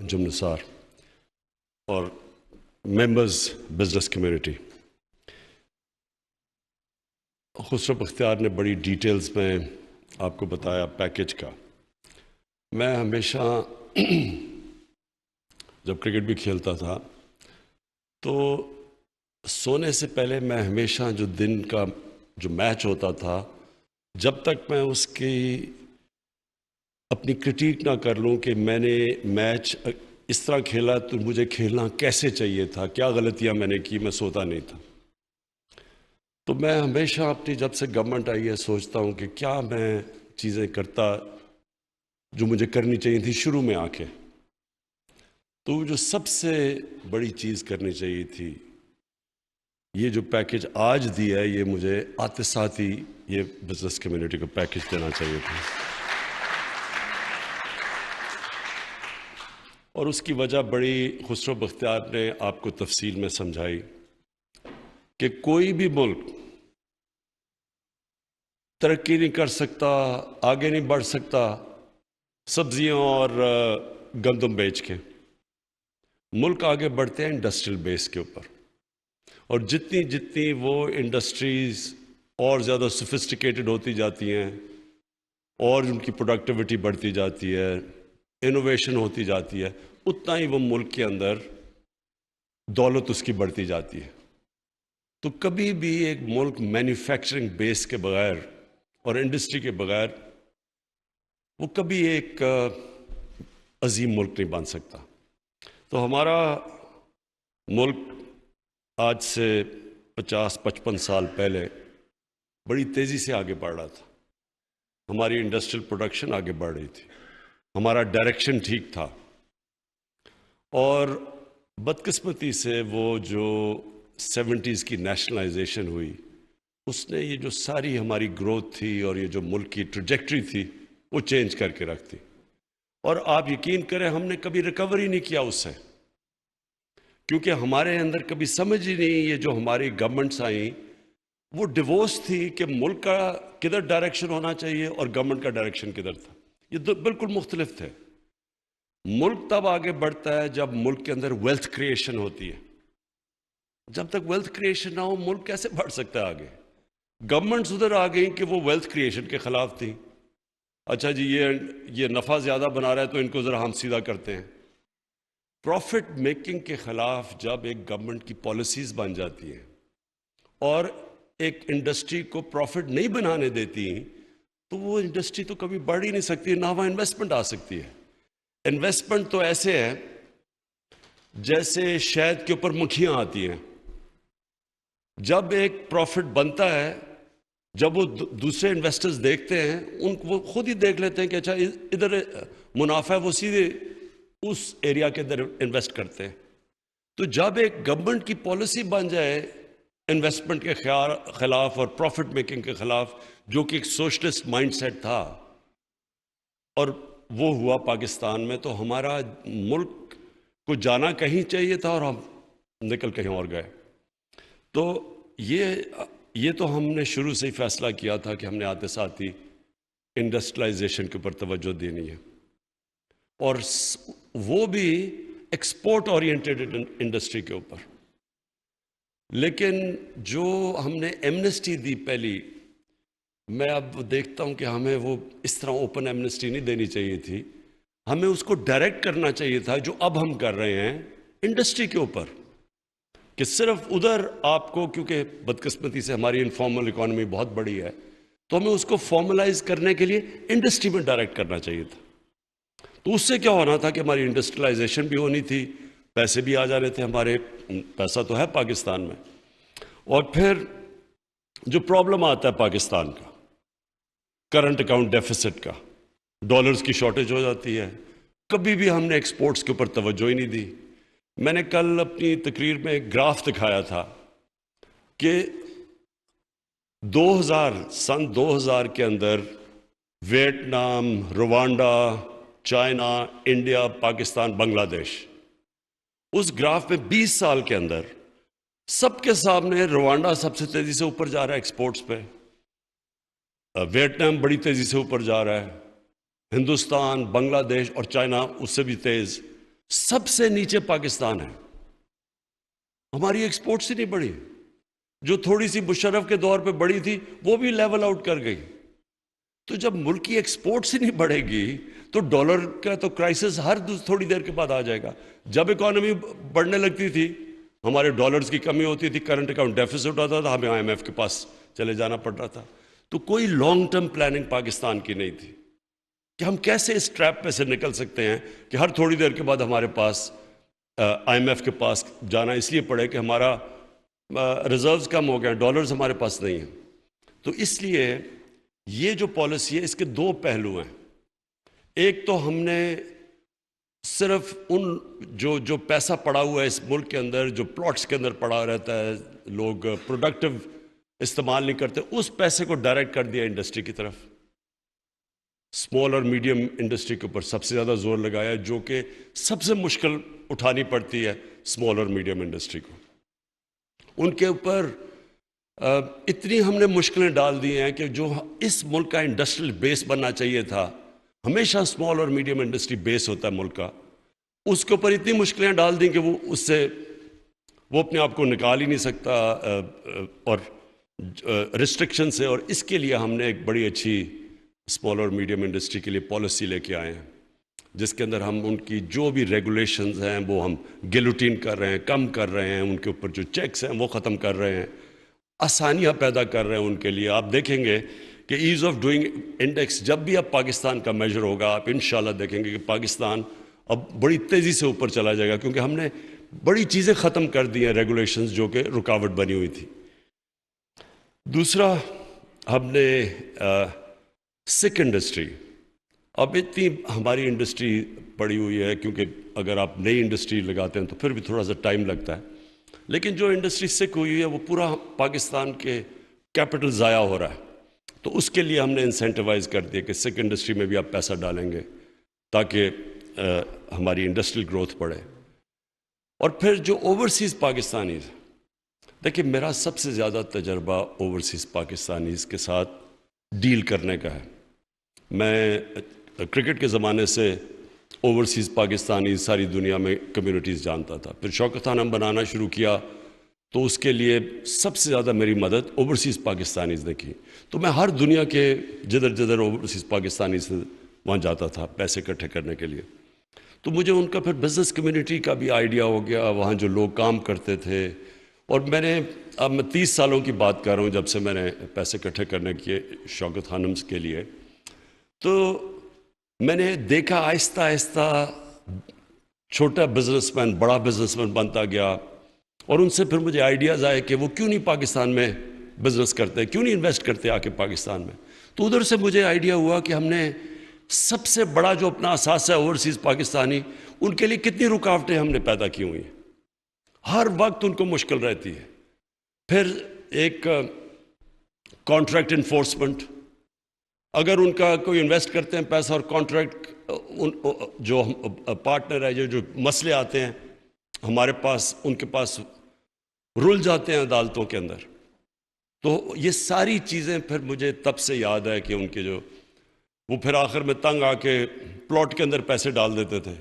جم نثار اور members business community, Khusro Bakhtiar نے بڑی ڈیٹیلز میں آپ کو بتایا پیکیج کا۔ میں ہمیشہ جب کرکٹ بھی کھیلتا تھا تو سونے سے پہلے میں ہمیشہ جو دن کا جو میچ ہوتا تھا، جب تک میں اس کی اپنی کرٹیک نہ کر لوں کہ میں نے میچ اس طرح کھیلا تو مجھے کھیلنا کیسے چاہیے تھا، کیا غلطیاں میں نے کی، میں سوتا نہیں تھا۔ تو میں ہمیشہ اپنی جب سے گورنمنٹ آئی ہے سوچتا ہوں کہ کیا میں چیزیں کرتا جو مجھے کرنی چاہیے تھی شروع میں آ کے۔ تو جو سب سے بڑی چیز کرنی چاہیے تھی، یہ جو پیکیج آج دیا ہے، یہ مجھے آتے ساتھ ہی یہ بزنس کمیونٹی کو پیکیج دینا چاہیے تھا۔ اور اس کی وجہ بڑی خسرو بختیار نے آپ کو تفصیل میں سمجھائی کہ کوئی بھی ملک ترقی نہیں کر سکتا، آگے نہیں بڑھ سکتا سبزیاں اور گندم بیچ کے۔ ملک آگے بڑھتے ہیں انڈسٹریل بیس کے اوپر، اور جتنی جتنی وہ انڈسٹریز اور زیادہ سوفسٹیکیٹڈ ہوتی جاتی ہیں اور ان کی پروڈکٹیوٹی بڑھتی جاتی ہے، انوویشن ہوتی جاتی ہے، اتنا ہی وہ ملک کے اندر دولت اس کی بڑھتی جاتی ہے۔ تو کبھی بھی ایک ملک مینوفیکچرنگ بیس کے بغیر اور انڈسٹری کے بغیر وہ کبھی ایک عظیم ملک نہیں بن سکتا۔ تو ہمارا ملک آج سے 50-55 سال پہلے بڑی تیزی سے آگے بڑھ رہا تھا، ہماری انڈسٹریل پروڈکشن آگے بڑھ رہی تھی، ہمارا ڈائریکشن ٹھیک تھا، اور بدقسمتی سے وہ جو 70s کی نیشنلائزیشن ہوئی، اس نے یہ جو ساری ہماری گروتھ تھی اور یہ جو ملک کی ٹریجیکٹری تھی وہ چینج کر کے رکھ دی۔ اور آپ یقین کریں ہم نے کبھی ریکور ہی نہیں کیا اس سے، کیونکہ ہمارے اندر کبھی سمجھ ہی نہیں، یہ جو ہماری گورنمنٹس آئیں وہ ڈیوورس تھی کہ ملک کا کدھر ڈائریکشن ہونا چاہیے اور گورنمنٹ کا ڈائریکشن کدھر تھا، یہ دو بالکل مختلف تھے۔ ملک تب آگے بڑھتا ہے جب ملک کے اندر ویلتھ کریشن ہوتی ہے، جب تک ویلتھ کریشن نہ ہو ملک کیسے بڑھ سکتا ہے آگے؟ گورنمنٹس ادھر آ گئیں کہ وہ ویلتھ کریشن کے خلاف تھی، اچھا جی یہ نفع زیادہ بنا رہا ہے تو ان کو ذرا ہم سیدھا کرتے ہیں۔ پروفٹ میکنگ کے خلاف جب ایک گورنمنٹ کی پالیسیز بن جاتی ہیں اور ایک انڈسٹری کو پروفٹ نہیں بنانے دیتی تو وہ انڈسٹری تو کبھی بڑھ ہی نہیں سکتی، نہ وہاں انویسٹمنٹ آ سکتی ہے۔ انویسٹمنٹ تو ایسے ہے جیسے شہد کے اوپر مکھیاں آتی ہیں، جب ایک پروفٹ بنتا ہے، جب وہ دوسرے انویسٹرز دیکھتے ہیں وہ خود ہی دیکھ لیتے ہیں کہ اچھا ادھر منافع ہے، وہ سیدھے اس ایریا کے اندر انویسٹ کرتے ہیں۔ تو جب ایک گورنمنٹ کی پالیسی بن جائے انویسٹمنٹ کے خلاف اور پروفٹ میکنگ کے خلاف، جو کہ ایک سوشلسٹ مائنڈ سیٹ تھا، اور وہ ہوا پاکستان میں، تو ہمارا ملک کو جانا کہیں چاہیے تھا اور ہم نکل کہیں اور گئے۔ تو یہ تو ہم نے شروع سے ہی فیصلہ کیا تھا کہ ہم نے آتے ساتھ ہی انڈسٹریلائزیشن کے اوپر توجہ دینی ہے، اور وہ بھی ایکسپورٹ اورینٹیڈ انڈسٹری کے اوپر۔ لیکن جو ہم نے ایمنسٹی دی پہلی، میں اب دیکھتا ہوں کہ ہمیں وہ اس طرح اوپن ایمنسٹی نہیں دینی چاہیے تھی، ہمیں اس کو ڈائریکٹ کرنا چاہیے تھا جو اب ہم کر رہے ہیں انڈسٹری کے اوپر، کہ صرف ادھر آپ کو، کیونکہ بدقسمتی سے ہماری انفارمل اکانومی بہت بڑی ہے، تو ہمیں اس کو فارملائز کرنے کے لیے انڈسٹری میں ڈائریکٹ کرنا چاہیے تھا۔ تو اس سے کیا ہونا تھا کہ ہماری انڈسٹریلائزیشن بھی ہونی تھی، پیسے بھی آ جانے تھے ہمارے، پیسہ تو ہے پاکستان میں۔ اور پھر جو پرابلم آتا ہے پاکستان کا کرنٹ اکاؤنٹ ڈیفیسٹ کا، ڈالرز کی شارٹیج ہو جاتی ہے، کبھی بھی ہم نے ایکسپورٹس کے اوپر توجہ ہی نہیں دی۔ میں نے کل اپنی تقریر میں ایک گراف دکھایا تھا کہ سن 2000 کے اندر Vietnam, Rwanda, China, India, Pakistan, Bangladesh, اس گراف میں 20 سال کے اندر سب کے سامنے روانڈا سب سے تیزی سے اوپر جا رہا ہے ایکسپورٹس پہ، ویتنام بڑی تیزی سے اوپر جا رہا ہے، ہندوستان، بنگلہ دیش اور چائنا اس سے بھی تیز، سب سے نیچے پاکستان ہے. ہماری ایکسپورٹس ہی نہیں بڑھی. جو تھوڑی سی مشرف کے دور پہ بڑی تھی وہ بھی لیول آؤٹ کر گئی. تو جب ملک کی ایکسپورٹس ہی نہیں بڑھے گی تو ڈالر کا تو کرائسس ہر تھوڑی دیر کے بعد آ جائے گا. جب اکانومی بڑھنے لگتی تھی ہمارے ڈالرز کی کمی ہوتی تھی, کرنٹ اکاؤنٹ ڈیفیسٹ ہوتا تھا, ہمیں IMF کے پاس چلے جانا پڑ رہا تھا. تو کوئی لانگ ٹرم پلاننگ پاکستان کی نہیں تھی کہ ہم کیسے اس ٹریپ پہ سے نکل سکتے ہیں کہ ہر تھوڑی دیر کے بعد ہمارے پاس IMF کے پاس جانا اس لیے پڑے کہ ہمارا ریزروز کم ہو گئے, ڈالرز ہمارے پاس نہیں ہیں. تو اس لیے یہ جو پالیسی ہے اس کے دو پہلو ہیں. ایک تو ہم نے صرف ان جو پیسہ پڑا ہوا ہے اس ملک کے اندر, جو پلاٹس کے اندر پڑا رہتا ہے, لوگ پروڈکٹیو استعمال نہیں کرتے, اس پیسے کو ڈائریکٹ کر دیا انڈسٹری کی طرف. اسمال اور میڈیم انڈسٹری کے اوپر سب سے زیادہ زور لگایا, جو کہ سب سے مشکل اٹھانی پڑتی ہے اسمال اور میڈیم انڈسٹری کو. ان کے اوپر اتنی ہم نے مشکلیں ڈال دی ہیں کہ جو اس ملک کا انڈسٹریل بیس بننا چاہیے تھا, ہمیشہ اسمال اور میڈیم انڈسٹری بیس ہوتا ہے ملک کا, اس کے اوپر اتنی مشکلیں ڈال دیں کہ وہ اس سے وہ اپنے آپ کو نکال ہی نہیں سکتا اور ریسٹرکشن سے. اور اس کے لیے ہم نے ایک بڑی اچھی اسمال اور میڈیم انڈسٹری کے لیے پالیسی لے کے آئے ہیں, جس کے اندر ہم ان کی جو بھی ریگولیشنز ہیں وہ ہم گیلوٹین کر رہے ہیں, کم کر رہے ہیں, ان کے اوپر جو چیکس ہیں وہ ختم کر رہے ہیں, آسانیاں پیدا کر رہے ہیں ان کے لیے. آپ دیکھیں گے کہ ایز آف ڈوئنگ انڈیکس جب بھی اب پاکستان کا میجر ہوگا, آپ انشاءاللہ دیکھیں گے کہ پاکستان اب بڑی تیزی سے اوپر چلا جائے گا, کیونکہ ہم نے بڑی چیزیں ختم کر دی ہیں, ریگولیشنز جو کہ رکاوٹ بنی ہوئی تھی. دوسرا, ہم نے سکھ انڈسٹری, اب اتنی ہماری انڈسٹری پڑی ہوئی ہے, کیونکہ اگر آپ نئی انڈسٹری لگاتے ہیں تو پھر بھی تھوڑا سا ٹائم لگتا ہے, لیکن جو انڈسٹری سکھ ہوئی ہے وہ پورا پاکستان کے کیپٹل ضائع ہو رہا ہے. تو اس کے لیے ہم نے انسینٹیوائز کر دیا کہ سکھ انڈسٹری میں بھی آپ پیسہ ڈالیں گے تاکہ ہماری انڈسٹریل گروتھ بڑھے. اور پھر جو اوورسیز پاکستانیز, دیکھیں میرا سب سے زیادہ تجربہ اوورسیز پاکستانیز کے ساتھ ڈیل کرنے کا ہے. میں کرکٹ کے زمانے سے اوورسیز پاکستانی ساری دنیا میں کمیونٹیز جانتا تھا. پھر شوکت خانم بنانا شروع کیا تو اس کے لیے سب سے زیادہ میری مدد اوورسیز پاکستانیز نے کی. تو میں ہر دنیا کے جدھر جدھر اوورسیز پاکستانی سے وہاں جاتا تھا پیسے اکٹھے کرنے کے لیے. تو مجھے ان کا پھر بزنس کمیونٹی کا بھی آئیڈیا ہو گیا, وہاں جو لوگ کام کرتے تھے. اور اب میں 30 سالوں کی بات کر رہا ہوں جب سے میں نے پیسے اکٹھے کرنے کیے شوکت خانم کے لیے. تو میں نے دیکھا آہستہ آہستہ چھوٹا بزنس مین بڑا بزنس مین بنتا گیا, اور ان سے پھر مجھے آئیڈیاز آئے کہ وہ کیوں نہیں پاکستان میں بزنس کرتے, کیوں نہیں انویسٹ کرتے آ کے پاکستان میں. تو ادھر سے مجھے آئیڈیا ہوا کہ ہم نے سب سے بڑا جو اپنا اثاثہ ہے اوورسیز پاکستانی, ان کے لیے کتنی رکاوٹیں ہم نے پیدا کی ہوئی ہیں, ہر وقت ان کو مشکل رہتی ہے. پھر ایک کانٹریکٹ انفورسمنٹ, اگر ان کا کوئی انویسٹ کرتے ہیں پیسہ اور کانٹریکٹ جو پارٹنر ہے, جو مسئلے آتے ہیں ہمارے پاس, ان کے پاس رل جاتے ہیں عدالتوں کے اندر. تو یہ ساری چیزیں پھر مجھے تب سے یاد ہے کہ ان کے جو وہ پھر آخر میں تنگ آ کے پلاٹ کے اندر پیسے ڈال دیتے تھے,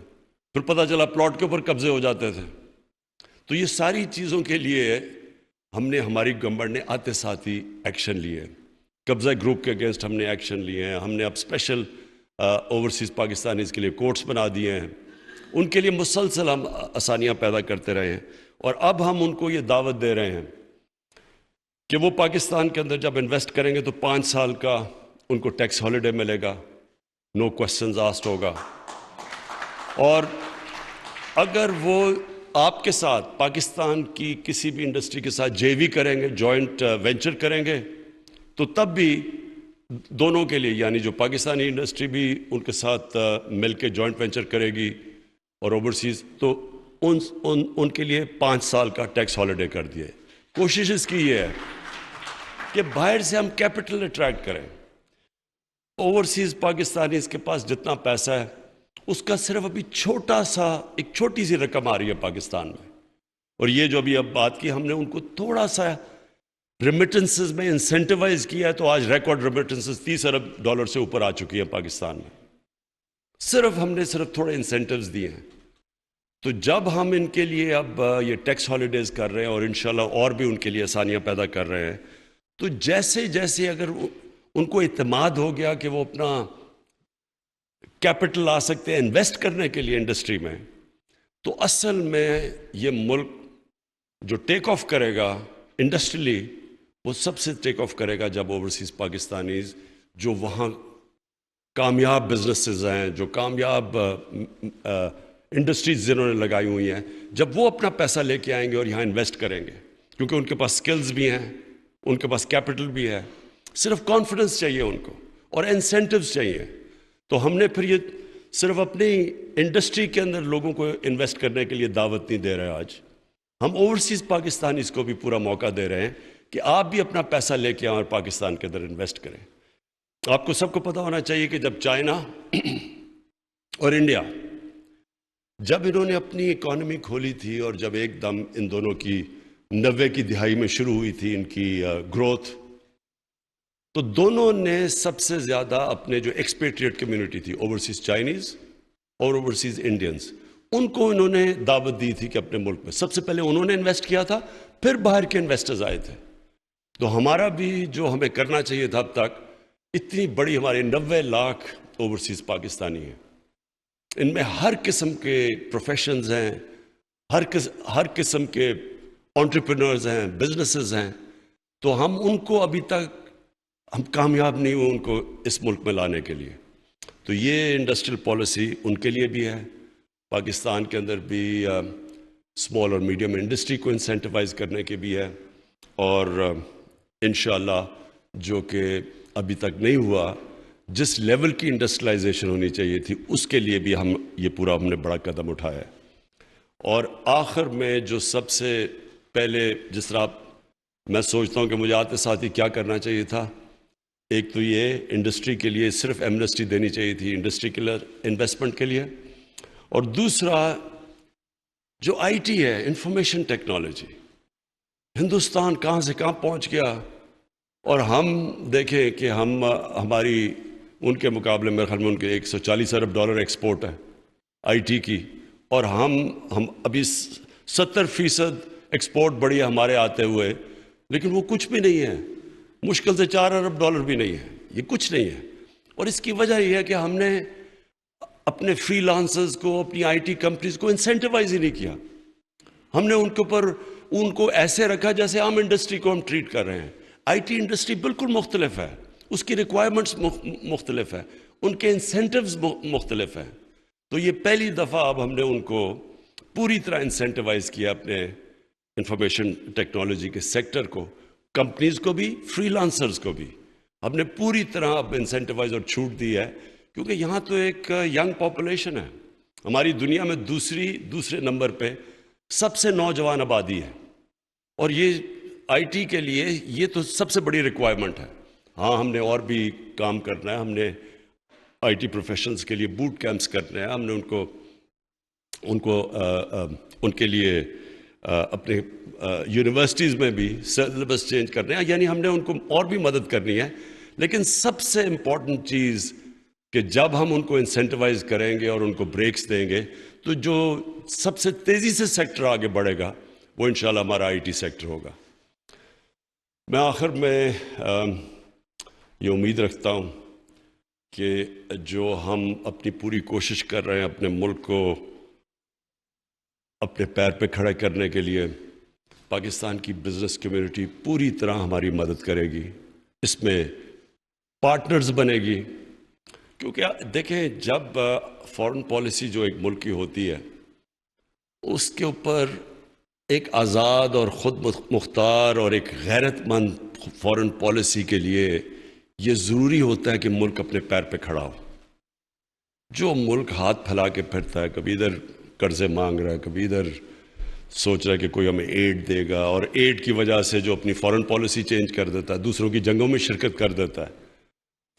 پھر پتہ چلا پلاٹ کے اوپر قبضے ہو جاتے تھے. تو یہ ساری چیزوں کے لیے ہم نے, ہماری گورنمنٹ نے آتے ساتھ ہی ایکشن لیے. قبضہ گروپ کے اگینسٹ ہم نے ایکشن لیے ہیں. ہم نے اب اسپیشل اوورسیز پاکستانیز کے لیے کورٹس بنا دیے ہیں. ان کے لیے مسلسل ہم آسانیاں پیدا کرتے رہے ہیں. اور اب ہم ان کو یہ دعوت دے رہے ہیں کہ وہ پاکستان کے اندر جب انویسٹ کریں گے تو 5 سال کا ان کو ٹیکس ہالیڈے ملے گا, نو کوسچنز آسکڈ ہوگا. اور اگر وہ آپ کے ساتھ پاکستان کی کسی بھی انڈسٹری کے ساتھ JV کریں گے, جوائنٹ وینچر کریں گے, تو تب بھی دونوں کے لیے, یعنی جو پاکستانی انڈسٹری بھی ان کے ساتھ مل کے جوائنٹ وینچر کرے گی اور اوورسیز, تو ان کے لیے 5 سال کا ٹیکس ہالیڈے کر دیے. کوشش اس کی یہ ہے کہ باہر سے ہم کیپٹل اٹریکٹ کریں. اوورسیز پاکستانیز کے پاس جتنا پیسہ ہے اس کا صرف ابھی ایک چھوٹی سی رقم آ رہی ہے پاکستان میں. اور یہ جو ابھی اب بات کی, ہم نے ان کو تھوڑا سا ریمیٹنسز میں انسینٹیوائز کیا ہے, تو آج ریکارڈ ریمیٹنسز $30 ارب سے اوپر آ چکی ہے پاکستان میں. ہم نے صرف تھوڑے انسینٹیوز دیے ہیں. تو جب ہم ان کے لیے اب یہ ٹیکس ہالیڈیز کر رہے ہیں اور انشاءاللہ اور بھی ان کے لیے آسانیاں پیدا کر رہے ہیں، تو جیسے جیسے اگر ان کو اعتماد ہو گیا کہ وہ اپنا کیپٹل لا سکتے ہیں انویسٹ کرنے کے لیے انڈسٹری میں، تو اصل میں یہ ملک جو ٹیک آف کرے گا انڈسٹریلی، وہ سب سے ٹیک آف کرے گا جب اوورسیز پاکستانیز جو وہاں کامیاب بزنسز ہیں، جو کامیاب انڈسٹریز جنہوں نے لگائی ہوئی ہیں، جب وہ اپنا پیسہ لے کے آئیں گے اور یہاں انویسٹ کریں گے، کیونکہ ان کے پاس سکلز بھی ہیں، ان کے پاس کیپٹل بھی ہے، صرف کانفیڈنس چاہیے ان کو اور انسینٹیوز چاہیے. تو ہم نے پھر یہ صرف اپنی انڈسٹری کے اندر لوگوں کو انویسٹ کرنے کے لیے دعوت نہیں دے رہے، آج ہم اوورسیز پاکستانیز کو بھی پورا موقع دے رہے ہیں کہ آپ بھی اپنا پیسہ لے کے آئیں اور پاکستان کے اندر انویسٹ کریں. آپ کو سب کو پتہ ہونا چاہیے کہ جب چائنا اور انڈیا جب انہوں نے اپنی اکانومی کھولی تھی اور جب ایک دم ان دونوں کی 90 کی دہائی میں شروع ہوئی تھی ان کی گروتھ، تو دونوں نے سب سے زیادہ اپنے جو ایکسپیٹریٹ کمیونٹی تھی، اوورسیز چائنیز اور اوورسیز انڈینز، ان کو انہوں نے دعوت دی تھی کہ اپنے ملک میں سب سے پہلے انہوں نے انویسٹ کیا تھا، پھر باہر کے انویسٹرز آئے تھے. تو ہمارا بھی جو ہمیں کرنا چاہیے تھا اب تک، اتنی بڑی ہمارے 90 لاکھ اوورسیز پاکستانی ہیں، ان میں ہر قسم کے پروفیشنز ہیں، ہر قسم کے انٹرپرینورز ہیں، بزنسز ہیں، تو ہم ان کو ابھی تک ہم کامیاب نہیں ہوئے ان کو اس ملک میں لانے کے لیے. تو یہ انڈسٹریل پالیسی ان کے لیے بھی ہے، پاکستان کے اندر بھی اسمال اور میڈیم انڈسٹری کو انسینٹیوائز کرنے کے بھی ہے، اور انشاءاللہ جو کہ ابھی تک نہیں ہوا، جس لیول کی انڈسٹریلائزیشن ہونی چاہیے تھی اس کے لیے بھی ہم نے بڑا قدم اٹھایا ہے. اور آخر میں جو سب سے پہلے جس طرح میں سوچتا ہوں کہ مجھے آتے ساتھ ہی کیا کرنا چاہیے تھا، ایک تو یہ انڈسٹری کے لیے صرف ایمنسٹی دینی چاہیے تھی انڈسٹری کے لیے انویسٹمنٹ کے لیے، اور دوسرا جو آئی ٹی ہے، انفارمیشن ٹیکنالوجی، ہندوستان کہاں سے کہاں پہنچ گیا، اور ہم دیکھیں کہ ہماری ان کے مقابلے میں خیال میں ان کے 140 ارب ڈالر ایکسپورٹ ہے آئی ٹی کی، اور ہم ابھی 70% ایکسپورٹ بڑھی ہے ہمارے آتے ہوئے، لیکن وہ کچھ بھی نہیں ہے، مشکل سے 4 ارب ڈالر بھی نہیں ہے، یہ کچھ نہیں ہے. اور اس کی وجہ یہ ہے کہ ہم نے اپنے فری لانسرز کو، اپنی آئی ٹی کمپنیز کو انسینٹیوائز ہی نہیں کیا. ہم نے ان کو ایسے رکھا جیسے عام انڈسٹری کو ہم ٹریٹ کر رہے ہیں. آئی ٹی انڈسٹری بالکل مختلف ہے، اس کی ریکوائرمنٹس مختلف ہے، ان کے انسینٹیوز مختلف ہیں. تو یہ پہلی دفعہ اب ہم نے ان کو پوری طرح انسینٹیوائز کیا، اپنے انفارمیشن ٹیکنالوجی کے سیکٹر کو، کمپنیز کو بھی، فری لانسرز کو بھی ہم نے پوری طرح اب انسینٹیوائز اور چھوٹ دی ہے، کیونکہ یہاں تو ایک ینگ پاپولیشن ہے، ہماری دنیا میں دوسرے نمبر پہ سب سے نوجوان آبادی ہے، اور یہ آئی ٹی کے لیے یہ تو سب سے بڑی ریکوائرمنٹ ہے. ہاں ہم نے اور بھی کام کرنا ہے، ہم نے آئی ٹی پروفیشنلز کے لیے بوٹ کیمپس کرنے ہیں، ہم نے ان کے لیے اپنے یونیورسٹیز میں بھی سلیبس چینج کرنے ہیں، یعنی ہم نے ان کو اور بھی مدد کرنی ہے. لیکن سب سے امپورٹنٹ چیز کہ جب ہم ان کو انسینٹیوائز کریں گے اور ان کو بریکس دیں گے، تو جو سب سے تیزی سے سیکٹر آگے بڑھے گا وہ انشاءاللہ ہمارا آئی ٹی سیکٹر ہوگا. میں آخر میں یہ امید رکھتا ہوں کہ جو ہم اپنی پوری کوشش کر رہے ہیں اپنے ملک کو اپنے پیر پہ کھڑے کرنے کے لیے، پاکستان کی بزنس کمیونٹی پوری طرح ہماری مدد کرے گی، اس میں پارٹنرز بنے گی. کیونکہ دیکھیں جب فارن پالیسی جو ایک ملک کی ہوتی ہے، اس کے اوپر ایک آزاد اور خود مختار اور ایک غیرت مند فارن پالیسی کے لیے یہ ضروری ہوتا ہے کہ ملک اپنے پیر پہ کھڑا ہو. جو ملک ہاتھ پھیلا کے پھرتا ہے، کبھی ادھر قرضے مانگ رہا ہے، کبھی ادھر سوچ رہا ہے کہ کوئی ہمیں ایڈ دے گا، اور ایڈ کی وجہ سے جو اپنی فارن پالیسی چینج کر دیتا ہے، دوسروں کی جنگوں میں شرکت کر دیتا ہے،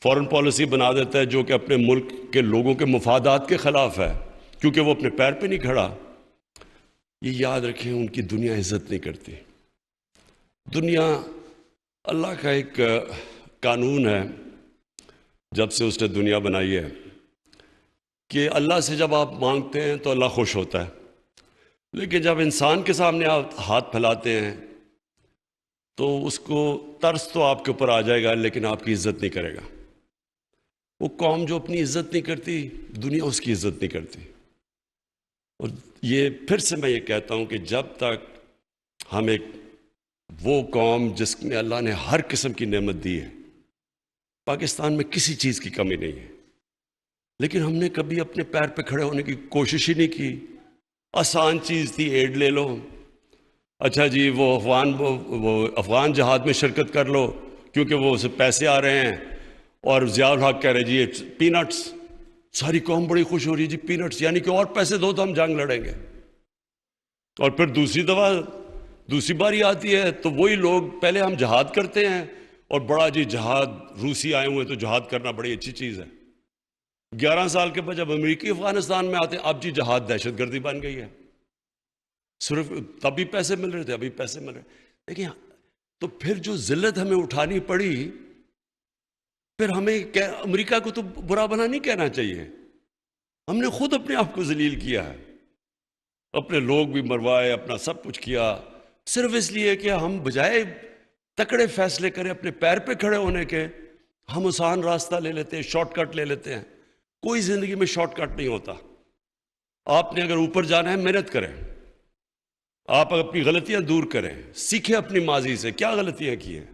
فارن پالیسی بنا دیتا ہے جو کہ اپنے ملک کے لوگوں کے مفادات کے خلاف ہے، کیونکہ وہ اپنے پیر پہ نہیں کھڑا. یہ یاد رکھیں، ان کی دنیا عزت نہیں کرتی. دنیا اللہ کا ایک قانون ہے جب سے اس نے دنیا بنائی ہے، کہ اللہ سے جب آپ مانگتے ہیں تو اللہ خوش ہوتا ہے، لیکن جب انسان کے سامنے آپ ہاتھ پھیلاتے ہیں تو اس کو ترس تو آپ کے اوپر آ جائے گا، لیکن آپ کی عزت نہیں کرے گا۔ وہ قوم جو اپنی عزت نہیں کرتی، دنیا اس کی عزت نہیں کرتی۔ اور یہ پھر سے میں یہ کہتا ہوں کہ جب تک ہم ایک وہ قوم جس میں اللہ نے ہر قسم کی نعمت دی ہے، پاکستان میں کسی چیز کی کمی نہیں ہے، لیکن ہم نے کبھی اپنے پیر پہ کھڑے ہونے کی کوشش ہی نہیں کی۔ آسان چیز تھی، ایڈ لے لو، اچھا جی وہ افغان جہاد میں شرکت کر لو کیونکہ وہ اسے پیسے آ رہے ہیں، اور ضیاء الحق کہہ رہے جی پی نٹس، ساری قوم بڑی خوش ہو رہی ہے جی پی نٹس، یعنی کہ اور پیسے دو تو ہم جنگ لڑیں گے۔ اور پھر دوسری باری آتی ہے تو وہی لوگ، پہلے ہم جہاد کرتے ہیں اور بڑا جی جہاد، روسی آئے ہوئے تو جہاد کرنا بڑی اچھی چیز ہے۔ 11 سال کے بعد جب امریکی افغانستان میں آتے ہیں، اب جی جہاد دہشت گردی بن گئی ہے۔ صرف تبھی پیسے مل رہے تھے، ابھی پیسے مل رہے۔ دیکھیں، تو پھر جو ذلت ہمیں اٹھانی پڑی، پھر ہمیں امریکہ کو تو برا بنا نہیں کہنا چاہیے، ہم نے خود اپنے آپ کو ذلیل کیا ہے، اپنے لوگ بھی مروائے، اپنا سب کچھ کیا، صرف اس لیے کہ ہم بجائے تکڑے فیصلے کریں اپنے پیر پہ کھڑے ہونے کے، ہم آسان راستہ لے لیتے ہیں، شارٹ کٹ لے لیتے ہیں۔ کوئی زندگی میں شارٹ کٹ نہیں ہوتا۔ آپ نے اگر اوپر جانا ہے، محنت کریں، آپ اپنی غلطیاں دور کریں، سیکھیں اپنی ماضی سے کیا غلطیاں کی ہیں۔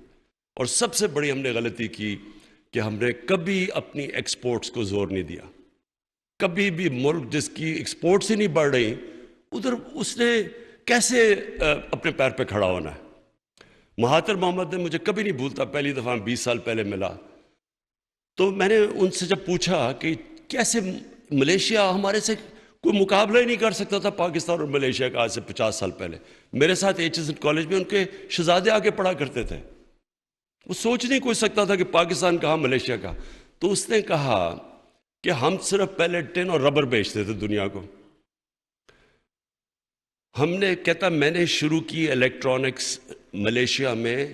اور سب سے بڑی ہم نے غلطی کی کہ ہم نے کبھی اپنی ایکسپورٹس کو زور نہیں دیا۔ کبھی بھی ملک جس کی ایکسپورٹس ہی نہیں بڑھ رہی، ادھر اس نے کیسے اپنے پیر پہ کھڑا ہونا ہے۔ مہاتر محمد نے مجھے کبھی نہیں بھولتا، پہلی دفعہ 20 سال پہلے ملا تو میں نے ان سے جب پوچھا کہ کیسے ملیشیا ہمارے سے کوئی مقابلہ ہی نہیں کر سکتا تھا، پاکستان اور ملیشیا کا، آج سے 50 سال پہلے میرے ساتھ HSN کالج میں ان کے شہزادے آگے پڑھا کرتے تھے، وہ سوچ نہیں کوئی سکتا تھا کہ پاکستان کہاں ملیشیا کا۔ تو اس نے کہا کہ ہم صرف پہلے ٹن اور ربر بیچتے تھے دنیا کو، ہم نے، کہتا میں نے شروع کی الیکٹرانکس ملیشیا میں،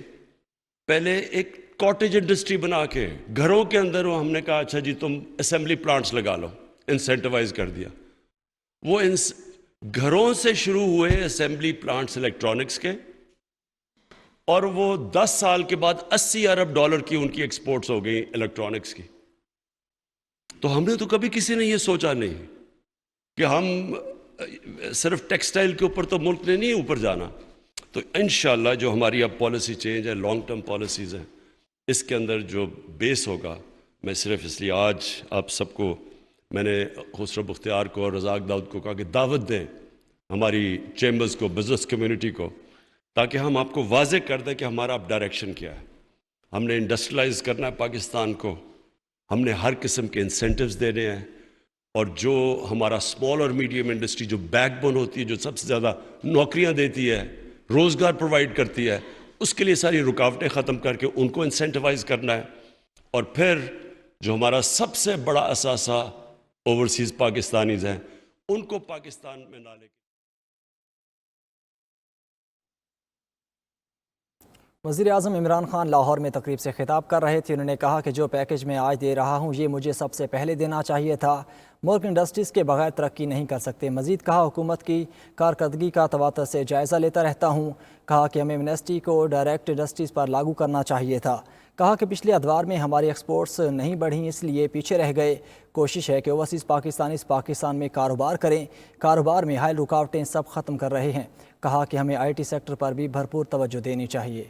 پہلے ایک کاٹیج انڈسٹری بنا کے گھروں کے اندر، ہم نے کہا اچھا جی تم اسمبلی پلانٹس لگا لو، انسینٹیوائز کر دیا۔ وہ گھروں سے شروع ہوئے اسمبلی پلانٹس الیکٹرانکس کے، اور وہ 10 سال کے بعد $80 ارب کی ان کی ایکسپورٹس ہو گئی الیکٹرانکس کی۔ تو ہم نے تو کبھی کسی نے یہ سوچا نہیں کہ ہم صرف ٹیکسٹائل کے اوپر تو ملک نے نہیں اوپر جانا۔ تو انشاءاللہ جو ہماری اب پالیسی چینج ہے، لانگ ٹرم پالیسیز ہیں، اس کے اندر جو بیس ہوگا، میں صرف اس لیے آج آپ سب کو، میں نے خسرو بختیار کو اور رزاق داؤد کو کہا کہ دعوت دیں ہماری چیمبرز کو، بزنس کمیونٹی کو، تاکہ ہم آپ کو واضح کر دیں کہ ہمارا اب ڈائریکشن کیا ہے۔ ہم نے انڈسٹریلائز کرنا ہے پاکستان کو، ہم نے ہر قسم کے انسینٹیوز دینے ہیں، اور جو ہمارا اسمال اور میڈیم انڈسٹری جو بیک بون ہوتی ہے، جو سب سے زیادہ نوکریاں دیتی ہے، روزگار پرووائڈ کرتی ہے، اس کے لیے ساری رکاوٹیں ختم کر کے ان کو انسینٹیوائز کرنا ہے۔ اور پھر جو ہمارا سب سے بڑا اثاثہ اوورسیز پاکستانیز ہیں، ان کو پاکستان میں نہ لے کے۔ وزیر اعظم عمران خان لاہور میں تقریب سے خطاب کر رہے تھے۔ انہوں نے کہا کہ جو پیکج میں آج دے رہا ہوں، یہ مجھے سب سے پہلے دینا چاہیے تھا۔ ملک انڈسٹریز کے بغیر ترقی نہیں کر سکتے۔ مزید کہا حکومت کی کارکردگی کا تواتر سے جائزہ لیتا رہتا ہوں۔ کہا کہ ہمیں ایمنسٹی کو ڈائریکٹ انڈسٹریز پر لاگو کرنا چاہیے تھا۔ کہا کہ پچھلے ادوار میں ہماری ایکسپورٹس نہیں بڑھیں، اس لیے پیچھے رہ گئے۔ کوشش ہے کہ اوورسیز پاکستانیز پاکستان میں کاروبار کریں۔ کاروبار میں حائل رکاوٹیں سب ختم کر رہے ہیں۔ کہا کہ ہمیں IT سیکٹر پر بھی بھرپور توجہ دینی چاہیے۔